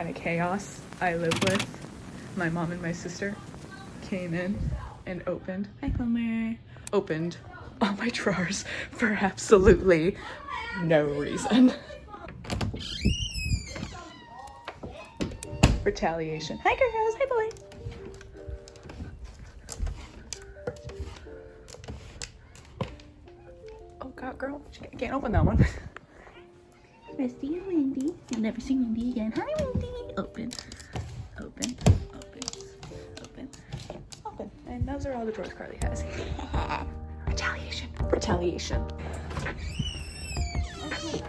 kind of chaos I live with. My mom and my sister came in and opened all my drawers for absolutely no reason. Retaliation. Hi girls, hi boy. Oh god, girl, you can't open that one. Misty and Wendy. You'll never see Wendy again. Hi Wendy. Open, open, open, open, open. And those are all the drawers Carly has. Retaliation. Retaliation. Okay.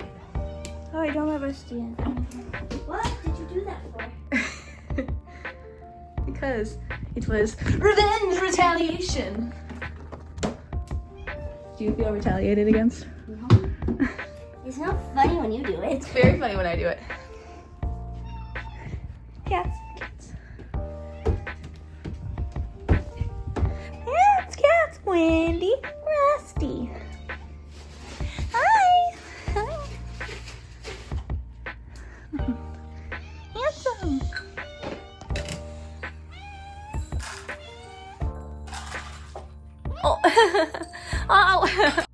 Oh, I don't have a stand. What did you do that for? Because it was revenge retaliation. Do you feel retaliated against? No. It's not funny when you do it. It's very funny when I do it. Cats, cats. Cats, cats, Wendy, Rusty. Hi. Hi. Handsome. Oh. Oh.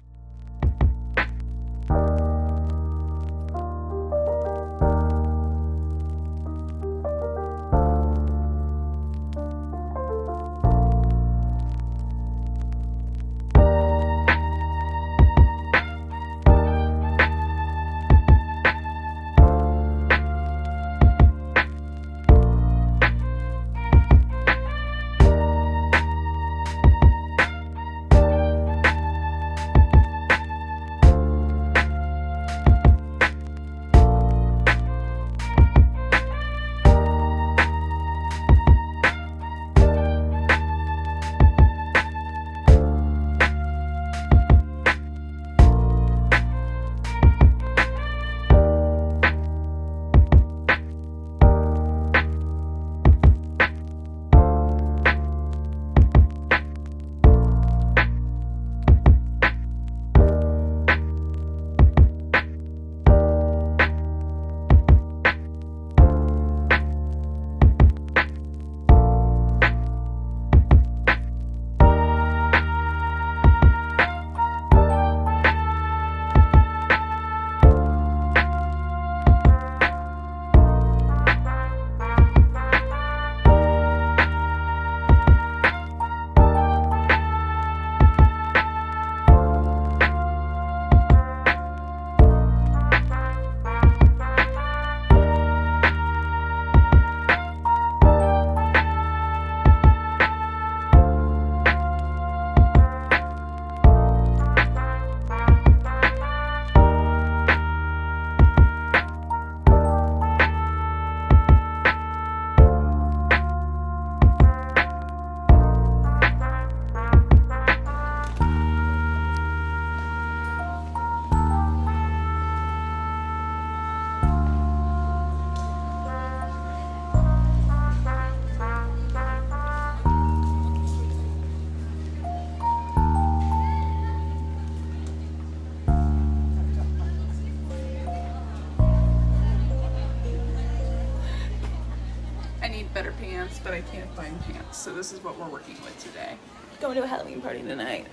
Better pants, but I can't find pants, so this is what we're working with today. Going to a Halloween party tonight.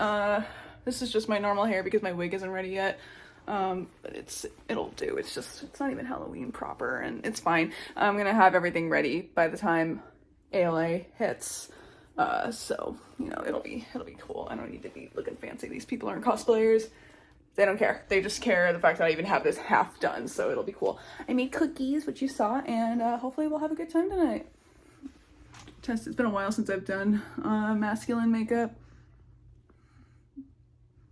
This is just my normal hair because my wig isn't ready yet, but it'll do. It's not even Halloween proper, and it's fine. I'm gonna have everything ready by the time ALA hits, so you know it'll be cool. I don't need to be looking fancy. These people aren't cosplayers. They don't care. They just care the fact that I even have this half done, so it'll be cool. I made cookies, which you saw, and hopefully we'll have a good time tonight. It's been a while since I've done masculine makeup.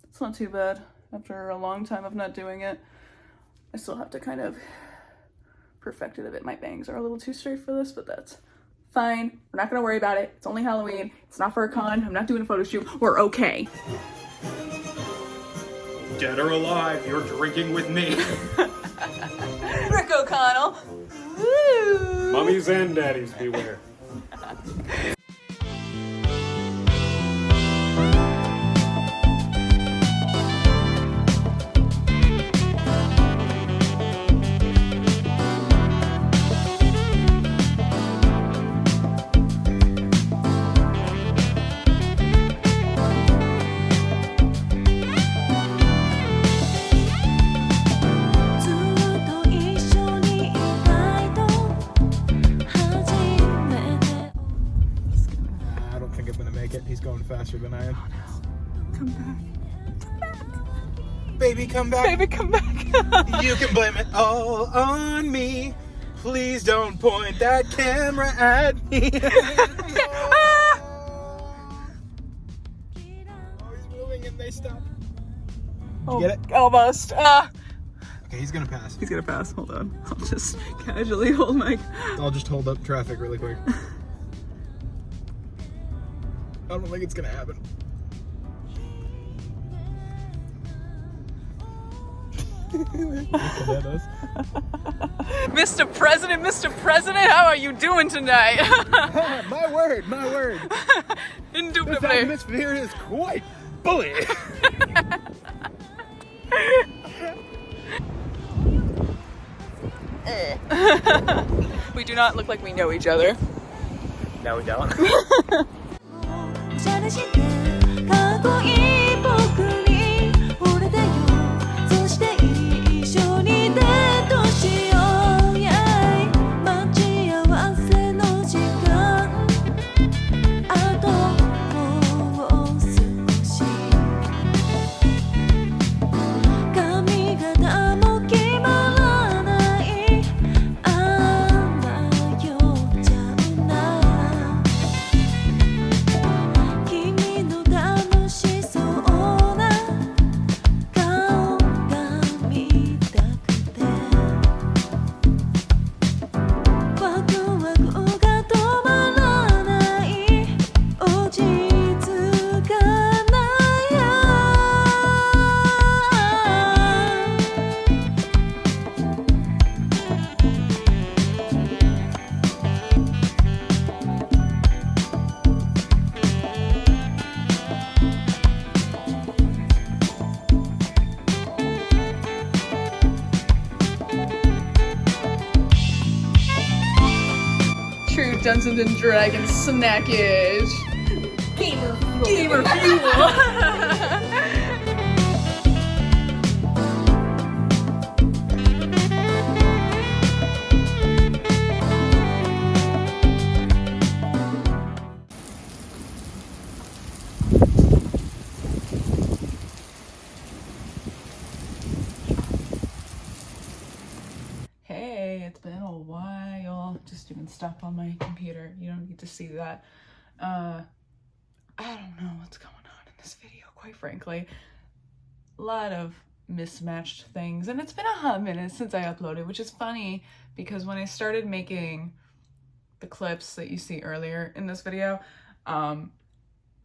It's not too bad after a long time of not doing it. I still have to kind of perfect it a bit. My bangs are a little too straight for this, but that's fine. We're not gonna worry about it. It's only Halloween. It's not for a con. I'm not doing a photo shoot. We're okay. Dead or alive, you're drinking with me. Rick O'Connell. Woo! Mummies and daddies beware. Baby, come back. Baby, come back. You can blame it all on me. Please don't point that camera at me. Oh, he's moving and they stop. Oh, get it? Almost. Okay, he's gonna pass. He's gonna pass. Hold on. I'll just casually hold my... I'll just hold up traffic really quick. I don't think it's gonna happen. Mr. President, how are you doing tonight? My word. This Indubitably. atmosphere is quite bully. We do not look like we know each other. No, we don't. おしゃれしてかっこいい僕に惚れてよそして一緒にデートしよう、yeah、待ち合わせの時間あともう少し髪型も決まらないあんな酔っちゃうな君の楽しそうな顔が見たくてワクワクが止まらない落ち着かないやTrue Dungeons and Dragons snackage. Gamer fuel. Hey, it's been a while. Just doing stuff on my computer. You don't need to see that. I don't know what's going on in this video, quite frankly. A lot of mismatched things, and it's been a hot minute since I uploaded, which is funny because when I started making the clips that you see earlier in this video, I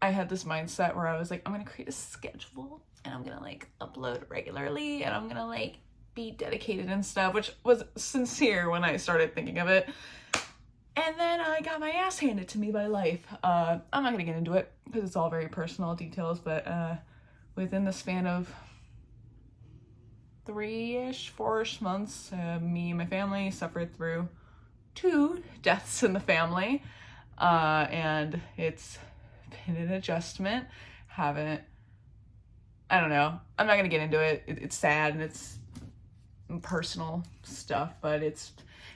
had this mindset where I was like, I'm gonna create a schedule and I'm gonna like upload regularly and I'm gonna like be dedicated and stuff, which was sincere when I started thinking of it. And then I got my ass handed to me by life. I'm not gonna get into it because it's all very personal details, but within the span of 3-ish, 4-ish months, me and my family suffered through 2 deaths in the family. And it's been an adjustment. I don't know. I'm not gonna get into it. It's sad and it's personal stuff, but it's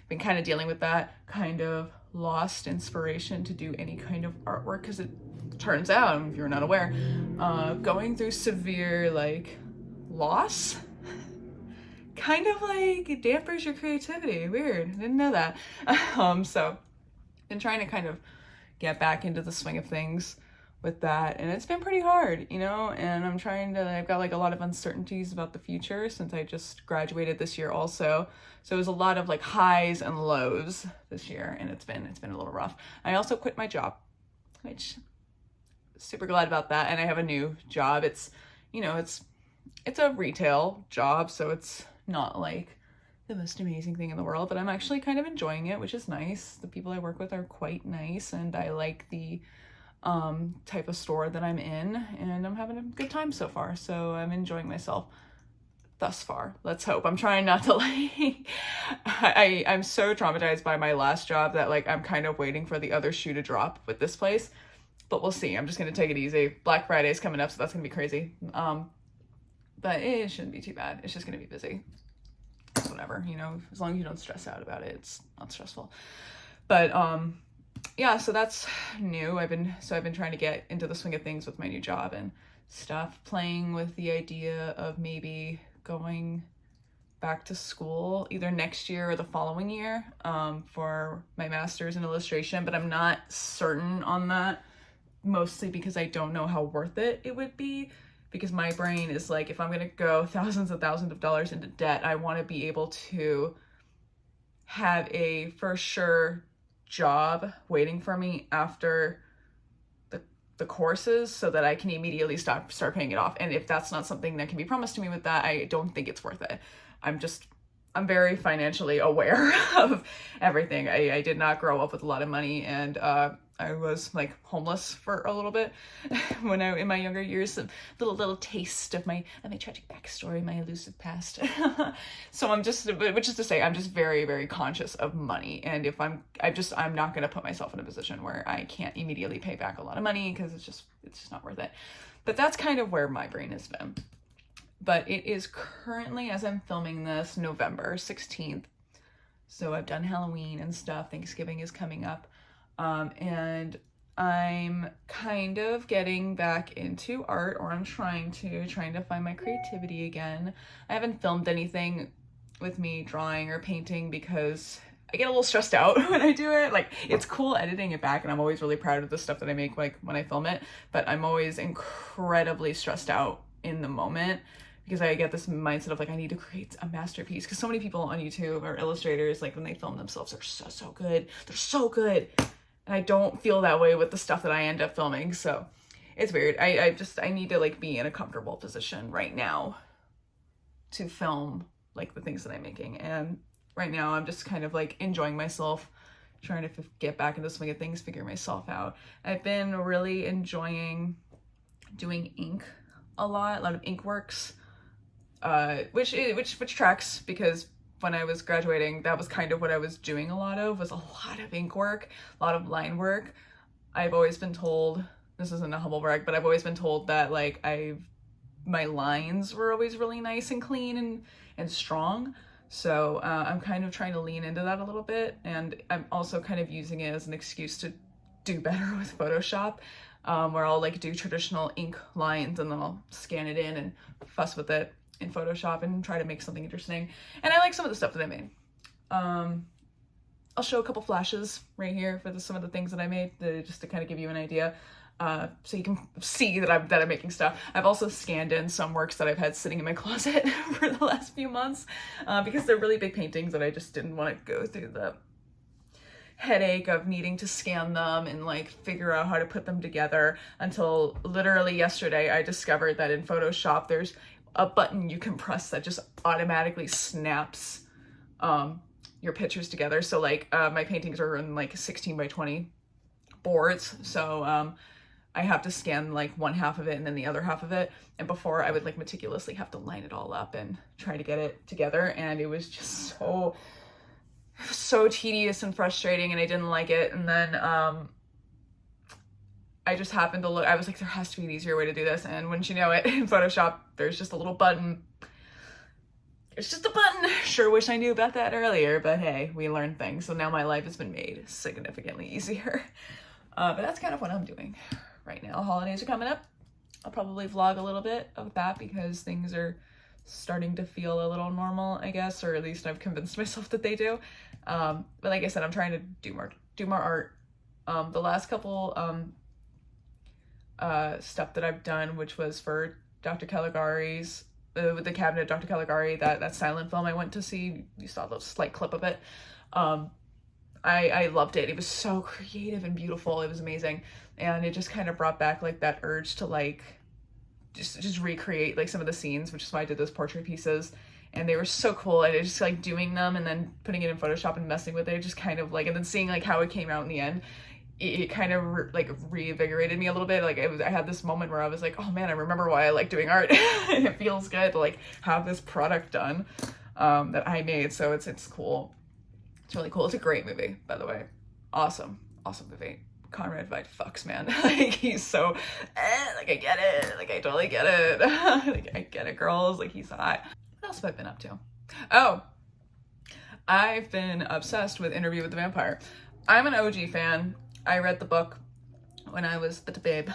been kind of dealing with that, kind of lost inspiration to do any kind of artwork because it turns out, if you're not aware, going through severe like loss kind of like dampers your creativity. Weird. I didn't know that. So been trying to kind of get back into the swing of things with that, and it's been pretty hard, you know, and I've got like a lot of uncertainties about the future since I just graduated this year also, so it was a lot of like highs and lows this year, and it's been a little rough. I also quit my job, which super glad about that, and I have a new job. It's, you know, it's a retail job, so it's not like the most amazing thing in the world, but I'm actually kind of enjoying it, which is nice. The people I work with are quite nice, and I like the type of store that I'm in, and I'm having a good time so far, so I'm enjoying myself thus far. Let's hope. I'm trying not to like I'm so traumatized by my last job that like I'm kind of waiting for the other shoe to drop with this place, but we'll see. I'm just gonna take it easy. Black Friday's coming up, so that's gonna be crazy, but it shouldn't be too bad. It's just gonna be busy. Whatever, you know, as long as you don't stress out about it, it's not stressful. But yeah, so that's new. I've been trying to get into the swing of things with my new job, and stuff, playing with the idea of maybe going back to school either next year or the following year for my master's in illustration, but I'm not certain on that, mostly because I don't know how worth it would be, because my brain is like, if I'm gonna go thousands and thousands of dollars into debt, I want to be able to have a for sure job waiting for me after the courses so that I can immediately start paying it off. And if that's not something that can be promised to me with that, I don't think it's worth it. I'm very financially aware of everything. I did not grow up with a lot of money, and I was like homeless for a little bit when in my younger years. A little taste of my tragic backstory, my elusive past. So which is to say, I'm just very, very conscious of money. And if I'm not going to put myself in a position where I can't immediately pay back a lot of money, because it's just not worth it. But that's kind of where my brain has been. But it is currently, as I'm filming this, November 16th. So I've done Halloween and stuff. Thanksgiving is coming up. And I'm kind of getting back into art, or I'm trying to find my creativity again. I haven't filmed anything with me drawing or painting because I get a little stressed out when I do it. Like, it's cool editing it back, and I'm always really proud of the stuff that I make, like when I film it, but I'm always incredibly stressed out in the moment, because I get this mindset of like, I need to create a masterpiece, because so many people on YouTube or illustrators, like when they film themselves, they're so good. They're so good. And I don't feel that way with the stuff that I end up filming. So it's weird. I need to like be in a comfortable position right now to film like the things that I'm making. And right now I'm just kind of like enjoying myself, trying to get back into the swing of things, figure myself out. I've been really enjoying doing ink a lot of ink works. Which tracks, because when I was graduating, that was kind of what I was doing a lot of ink work, a lot of line work. I've always been told, this isn't a humble brag, but I've always been told that like my lines were always really nice and clean and strong. So I'm kind of trying to lean into that a little bit, and I'm also kind of using it as an excuse to do better with Photoshop. Where I'll like do traditional ink lines and then I'll scan it in and fuss with it in Photoshop and try to make something interesting. And I like some of the stuff that I made. I'll show a couple flashes right here for some of the things that I made, just to kind of give you an idea, so you can see that I'm making stuff. I've also scanned in some works that I've had sitting in my closet for the last few months, because they're really big paintings that I just didn't want to go through the headache of needing to scan them and like figure out how to put them together, until literally yesterday I discovered that in Photoshop there's a button you can press that just automatically snaps your pictures together. So like my paintings are in like 16 by 20 boards, so I have to scan like one half of it and then the other half of it, and before I would like meticulously have to line it all up and try to get it together, and it was just so tedious and frustrating, and I didn't like it. And then I just happened to look, I was like, there has to be an easier way to do this, and wouldn't you know it, in Photoshop there's just a little button. It's just a button. Sure wish I knew about that earlier, but hey, we learn things, so now my life has been made significantly easier. But that's kind of what I'm doing right now. Holidays are coming up. I'll probably vlog a little bit of that because things are starting to feel a little normal, I guess, or at least I've convinced myself that they do. But like I said, I'm trying to do more art. The last couple stuff that I've done, which was for Dr. Caligari's with the cabinet, Dr. Caligari, that silent film I went to see. You saw the slight clip of it. I loved it. It was so creative and beautiful. It was amazing, and it just kind of brought back like that urge to like just recreate like some of the scenes, which is why I did those portrait pieces, and they were so cool. And I just like doing them and then putting it in Photoshop and messing with it, just kind of like, and then seeing like how it came out in the end. It kind of like reinvigorated me a little bit. Like I had this moment where I was like, oh man, I remember why I like doing art. It feels good to like have this product done that I made. So it's cool. It's really cool. It's a great movie, by the way. Awesome movie. Conrad Veidt fucks, man. Like he's so like I get it. Like I totally get it. Like I get it, girls. Like he's hot. What else have I been up to? Oh, I've been obsessed with Interview with the Vampire. I'm an OG fan. I read the book when I was a babe,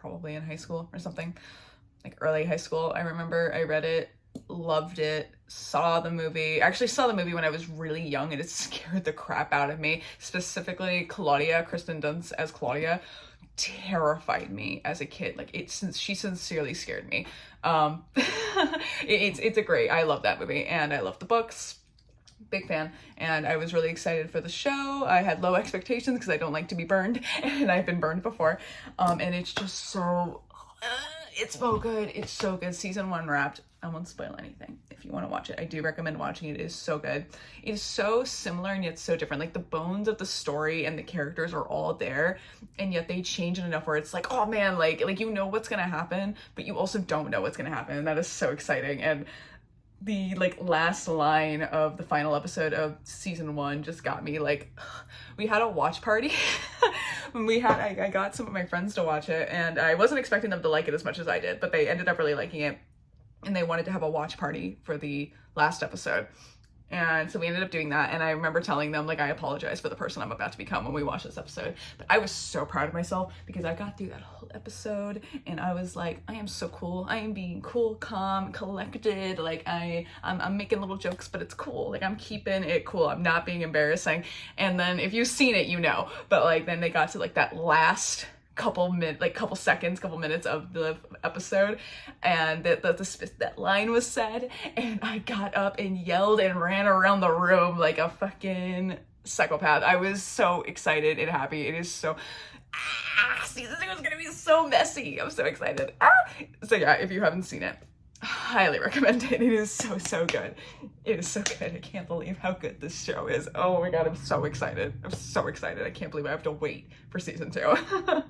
probably in high school or something, like early high school. I remember I read it, loved it, saw the movie. I actually saw the movie when I was really young and it scared the crap out of me. Specifically, Kristen Dunst as Claudia terrified me as a kid. Like she sincerely scared me. It's a great, I love that movie and I love the books. Big fan, and I was really excited for the show. I had low expectations because I don't like to be burned, and I've been burned before. And it's just so, it's so good. It's so good. Season 1 wrapped. I won't spoil anything. If you want to watch it, I do recommend watching it. It is so good. It is so similar and yet so different. Like the bones of the story and the characters are all there, and yet they change it enough where it's like, oh man, like you know what's gonna happen, but you also don't know what's gonna happen, and that is so exciting. And the like last line of the final episode of season 1 just got me. Like, we had a watch party when I got some of my friends to watch it, and I wasn't expecting them to like it as much as I did, but they ended up really liking it, and they wanted to have a watch party for the last episode. And so we ended up doing that, and I remember telling them, like, I apologize for the person I'm about to become when we watch this episode. But I was so proud of myself because I got through that whole episode, and I was like, I am so cool. I am being cool, calm, collected. Like, I'm making little jokes, but it's cool. Like, I'm keeping it cool. I'm not being embarrassing. And then if you've seen it, you know. But, like, then they got to, like, that last couple minutes of the episode, and that line was said, and I got up and yelled and ran around the room like a fucking psychopath. I was so excited and happy. It is so season 2 is gonna be so messy. I'm so excited. So yeah, if you haven't seen it, highly recommend it. It is so good. It is so good. I can't believe how good this show is. Oh my god, I'm so excited. I can't believe I have to wait for season 2.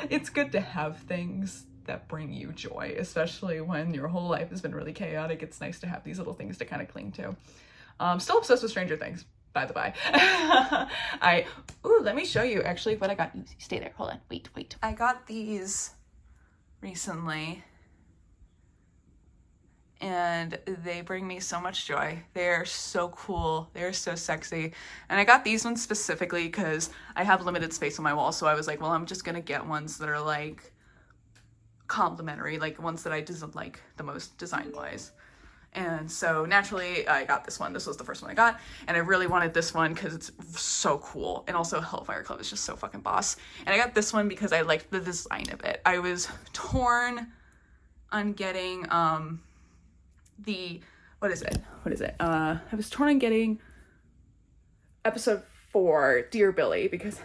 It's good to have things that bring you joy, especially when your whole life has been really chaotic. It's nice to have these little things to kind of cling to. Still obsessed with Stranger Things, by the by. Let me show you actually what I got. Stay there, hold on, wait. I got these recently, and they bring me so much joy. They're so cool. They're so sexy. And I got these ones specifically because I have limited space on my wall, so I was like, well, I'm just gonna get ones that are like complimentary, like ones that I like the most design-wise. And so naturally I got this one. This was the first one I got, and I really wanted this one because it's so cool, and also Hellfire Club is just so fucking boss. And I got this one because I liked the design of it. I was torn on getting I was torn on getting episode 4, Dear Billy, because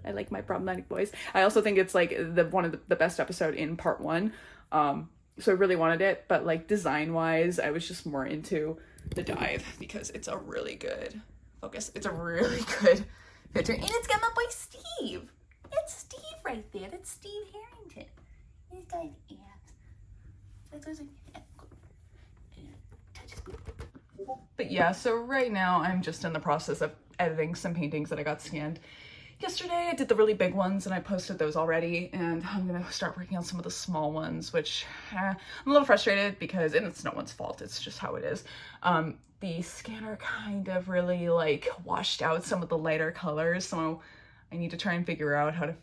I like my problematic boys. I also think it's like one of the best episode in part 1. So I really wanted it, but like design wise, I was just more into the dive because it's a really good focus. It's a really good picture, and it's got my boy Steve. That's Steve right there. That's Steve Harrington. He's got an ass. But yeah, so right now I'm just in the process of editing some paintings that I got scanned yesterday. I did the really big ones and I posted those already, and I'm gonna start working on some of the small ones, which I'm a little frustrated because, and it's no one's fault, it's just how it is. The scanner kind of really like washed out some of the lighter colors, so I need to try and figure out how to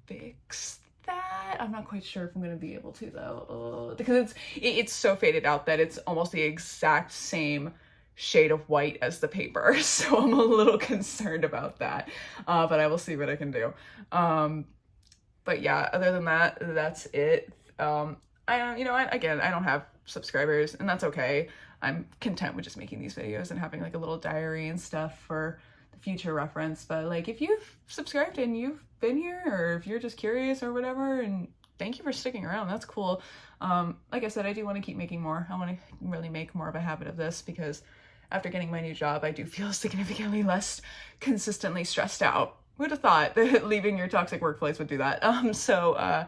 fix that. I'm not quite sure if I'm gonna be able to though, because it's so faded out that it's almost the exact same shade of white as the paper, so I'm a little concerned about that, but I will see what I can do. But yeah, other than that, that's it. I don't have subscribers, and that's okay. I'm content with just making these videos and having like a little diary and stuff for the future reference. But like, if you've subscribed and you've been here, or if you're just curious or whatever, and thank you for sticking around, that's cool. Like I said, I do want to keep making more. I want to really make more of a habit of this, because after getting my new job, I do feel significantly less consistently stressed out. Who would have thought that leaving your toxic workplace would do that? Oh my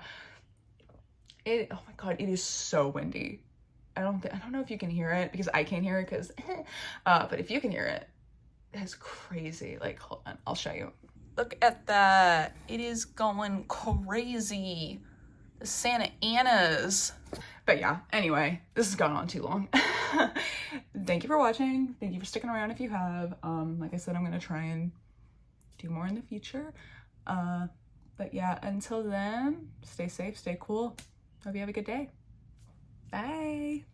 god, it is so windy. I don't know if you can hear it, because I can't hear it, because but if you can hear it, it's crazy. Like, hold on, I'll show you. Look at that. It is going crazy. The Santa Anas. But yeah, anyway, this has gone on too long. Thank you for watching. Thank you for sticking around if you have. Like I said, I'm gonna try and do more in the future. But yeah, until then, stay safe, stay cool. Hope you have a good day. Bye.